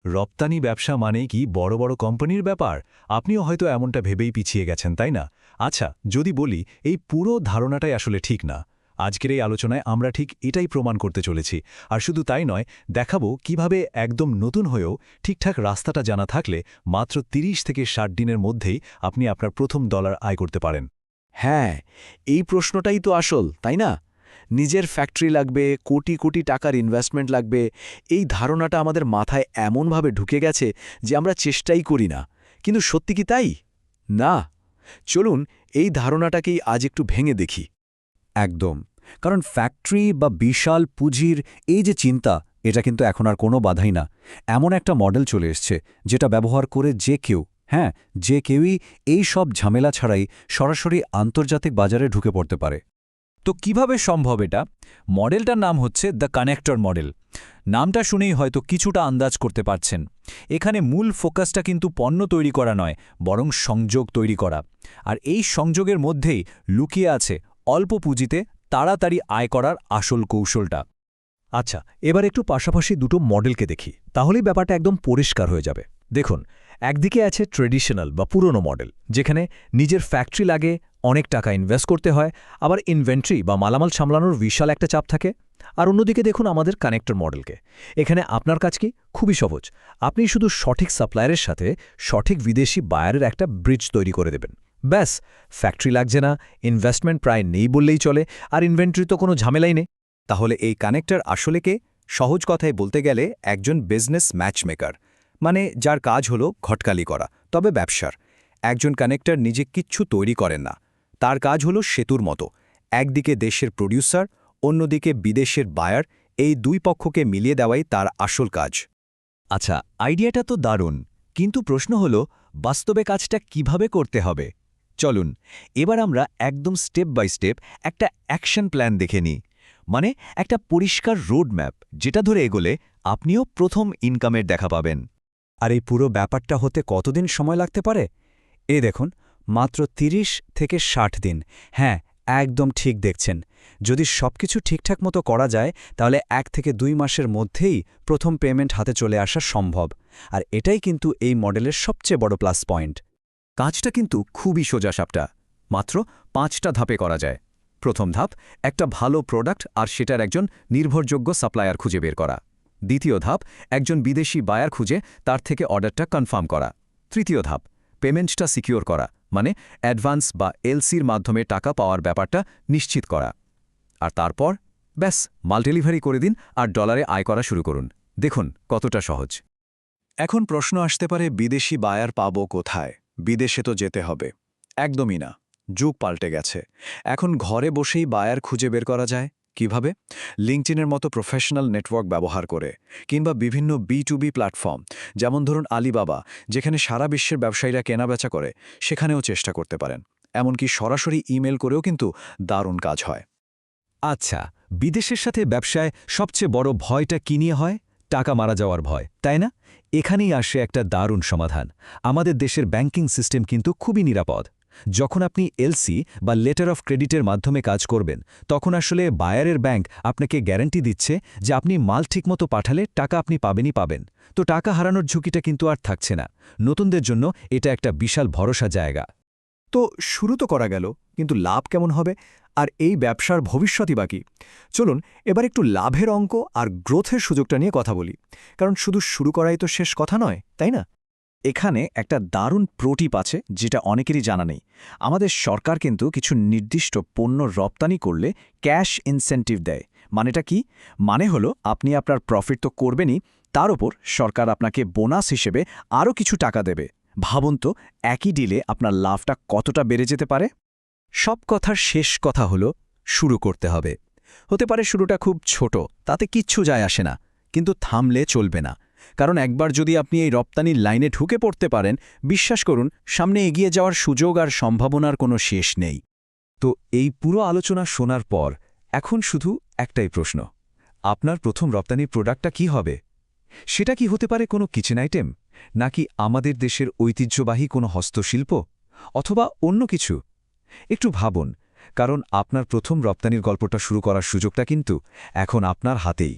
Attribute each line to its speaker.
Speaker 1: রপ্তানি ব্যবসা মানেই কি বড় বড় কোম্পানির ব্যাপার? আপনিও হয়তো এমনটা ভেবেই পিছিয়ে গেছেন, তাই না? আচ্ছা, যদি বলি এই পুরো ধারণাটাই আসলে ঠিক না। আজকের এই আলোচনায় আমরা ঠিক এটাই প্রমাণ করতে চলেছি। আর শুধু তাই নয়, দেখাবো কিভাবে একদম নতুন হয়েও ঠিকঠাক রাস্তাটা জানা থাকলে মাত্র ৩০ থেকে ৬০ দিনের মধ্যেই আপনি আপনার প্রথম ডলার আয় করতে পারেন।
Speaker 2: হ্যাঁ, এই প্রশ্নটাই তো আসল, তাই না? নিজের ফ্যাক্টরি লাগবে, কোটি কোটি টাকার ইনভেস্টমেন্ট লাগবে, এই ধারণাটা আমাদের মাথায় এমনভাবে ঢুকে গেছে যে আমরা চেষ্টাই করি না। কিন্তু সত্যি কি তাই? না। চলুন এই ধারণাটাকেই আজ একটু ভেঙে দেখি।
Speaker 3: একদম। কারণ ফ্যাক্টরি বা বিশাল পুঁজির এই যে চিন্তা, এটা কিন্তু এখন আর কোনো বাধাই না। এমন একটা মডেল চলে এসছে যেটা ব্যবহার করে যে কেউ, হ্যাঁ, যে কেউই এই সব ঝামেলা ছাড়াই সরাসরি আন্তর্জাতিক বাজারে ঢুকে পড়তে পারে।
Speaker 4: তো কিভাবে সম্ভব এটা? মডেলটার নাম হচ্ছে দ্য কানেক্টর মডেল। নামটা শুনেই হয়তো কিছুটা আন্দাজ করতে পারছেন। এখানে মূল ফোকাসটা কিন্তু পণ্য তৈরি করা নয়, বরং সংযোগ তৈরি করা। আর এই সংযোগের মধ্যেই লুকিয়ে আছে অল্প পুঁজিতে তাড়াতাড়ি আয় করার আসল কৌশলটা।
Speaker 1: আচ্ছা, এবার একটু পাশাপাশি দুটো মডেলকে দেখি, তাহলেই ব্যাপারটা একদম পরিষ্কার হয়ে যাবে। দেখুন, একদিকে আছে ট্রেডিশনাল বা পুরনো মডেল, যেখানে নিজের ফ্যাক্টরি লাগে, অনেক টাকা ইনভেস্ট করতে হয়, আবার ইনভেন্টরি বা মালামাল সামলানোর বিশাল একটা চাপ থাকে। আর অন্যদিকে দেখুন আমাদের কানেক্টর মডেলকে। এখানে আপনার কাজ কি? খুবই সহজ। আপনি শুধু সঠিক সাপ্লায়ারের সাথে সঠিক বিদেশি বায়ারের একটা ব্রিজ তৈরি করে দেবেন। ব্যাস, ফ্যাক্টরি লাগছে না, ইনভেস্টমেন্ট প্রায় নেই বললেই চলে, আর ইনভেন্টরি তো কোনো ঝামেলাই নেই।
Speaker 3: তাহলে এই কানেক্টর আসলে কে? সহজ কথায় বলতে গেলে একজন বিজনেস ম্যাচমেকার, মানে যার কাজ হলো ঘটকালি করা, তবে ব্যবসার। একজন কানেক্টর নিজে কিচ্ছু তৈরি করেন না, তার কাজ হলো সেতুর মতো। একদিকে দেশের প্রডিউসার, অন্যদিকে বিদেশের বায়ার, এই দুই পক্ষকে মিলিয়ে দেওয়াই তার আসল কাজ।
Speaker 4: আচ্ছা, আইডিয়াটা তো দারুণ, কিন্তু প্রশ্ন হলো বাস্তবে কাজটা কিভাবে করতে হবে? চলুন এবার আমরা একদম স্টেপ বাই স্টেপ একটা অ্যাকশন প্ল্যান দেখে নিই। মানে একটা পরিষ্কার রোড ম্যাপ, যেটা ধরে এগোলে আপনিও প্রথম ইনকামের দেখা পাবেন।
Speaker 3: আর এই পুরো ব্যাপারটা হতে কতদিন সময় লাগতে পারে? দেখুন, মাত্র ৩০ থেকে ৬০ দিন। হ্যাঁ, একদম ঠিক দেখছেন। যদি সবকিছু ঠিকঠাক মতো করা যায়, তাহলে ১ থেকে ২ মাসের মধ্যেই প্রথম পেমেন্ট হাতে চলে আসা সম্ভব। আর এটাই কিন্তু এই মডেলের সবচেয়ে বড় প্লাস পয়েন্ট।
Speaker 1: কাজটা কিন্তু খুবই সোজাসাপটা। মাত্র ৫টা ধাপে করা যায়। প্রথম ধাপ, একটা ভালো প্রোডাক্ট আর সেটার একজন নির্ভরযোগ্য সাপ্লায়ার খুঁজে বের করা। দ্বিতীয় ধাপ, একজন বিদেশি বায়ার খুঁজে তার থেকে অর্ডারটা কনফার্ম করা। তৃতীয় ধাপ, পেমেন্টটা সিকিউর করা, মানে অ্যাডভান্স বা এলসির মাধ্যমে টাকা পাওয়ার ব্যাপারটা নিশ্চিত করা। আর তারপর ব্যাস, মাল ডেলিভারি করে দিন আর ডলারে আয় করা শুরু করুন। দেখুন কতটা সহজ।
Speaker 2: এখন প্রশ্ন আসতে পারে, বিদেশি বায়ার পাবো কোথায়? বিদেশে তো যেতে হবে? একদমই না। যুগ পাল্টে গেছে। এখন ঘরে বসেই বায়ার খুঁজে বের করা যায়। কিভাবে? লিঙ্কডইনের মতো প্রফেশনাল নেটওয়ার্ক ব্যবহার করে, কিংবা বিভিন্ন B2B প্ল্যাটফর্ম, যেমন ধরুন আলিবাবা, যেখানে সারা বিশ্বের ব্যবসায়ীরা কেনাবেচা করে, সেখানেও চেষ্টা করতে পারেন। এমনকি সরাসরি ইমেল করেও কিন্তু দারুণ কাজ হয়।
Speaker 4: আচ্ছা, বিদেশের সাথে ব্যবসায় সবচেয়ে বড় ভয়টা কি নিয়ে হয়? টাকা মারা যাওয়ার ভয়, তাই না? এখানেই আসে একটা দারুণ সমাধান। আমাদের দেশের ব্যাংকিং সিস্টেম কিন্তু খুবই নিরাপদ। যখন আপনি এলসি বা লেটার অফ ক্রেডিটের মাধ্যমে কাজ করবেন, তখন আসলে বায়ারের ব্যাংক আপনাকে গ্যারান্টি দিচ্ছে যে আপনি মাল ঠিকমতো পাঠালে টাকা আপনি পাবেনই পাবেন। তো টাকা হারানোর ঝুঁকিটা কিন্তু আর থাকছে না। নতুনদের জন্য এটা একটা বিশাল ভরসা জায়গা।
Speaker 3: তো শুরু তো করা গেল, কিন্তু লাভ কেমন হবে? আর এই ব্যবসার ভবিষ্যৎই বাকি। চলুন এবার একটু লাভের অঙ্ক আর গ্রোথের সুযোগটা নিয়ে কথা বলি। কারণ শুধু শুরু করাই তো শেষ কথা নয়, তাই না? এখানে একটা দারুণ প্রোটিপ আছে, যেটা অনেকেরই জানা নেই। আমাদের সরকার কিন্তু কিছু নির্দিষ্ট পণ্য রপ্তানি করলে ক্যাশ ইনসেন্টিভ দেয়। মানেটা কি? মানে হলো আপনি আপনার প্রফিট তো করবেনই, তার ওপর সরকার আপনাকে বোনাস হিসেবে আরও কিছু টাকা দেবে। ভাবুন তো, একই ডিলে আপনার লাভটা কতটা বেড়ে যেতে পারে। সব কথার শেষ কথা হলো শুরু করতে হবে। হতে পারে শুরুটা খুব ছোট, তাতে কিচ্ছু যায় আসে না, কিন্তু থামলে চলবে না। কারণ একবার যদি আপনি এই রপ্তানির লাইনে ঢুকে পড়তে পারেন, বিশ্বাস করুন, সামনে এগিয়ে যাওয়ার সুযোগ আর সম্ভাবনার কোনো শেষ নেই।
Speaker 4: তো এই পুরো আলোচনা শোনার পর এখন শুধু একটাই প্রশ্ন, আপনার প্রথম রপ্তানি প্রোডাক্টটা কি হবে? সেটা কি হতে পারে কোনো কিচেন আইটেম, নাকি আমাদের দেশের ঐতিহ্যবাহী কোনো হস্তশিল্প, অথবা অন্য কিছু? একটু ভাবুন, কারণ আপনার প্রথম রপ্তানির গল্পটা শুরু করার সুযোগটা কিন্তু এখন আপনার হাতেই।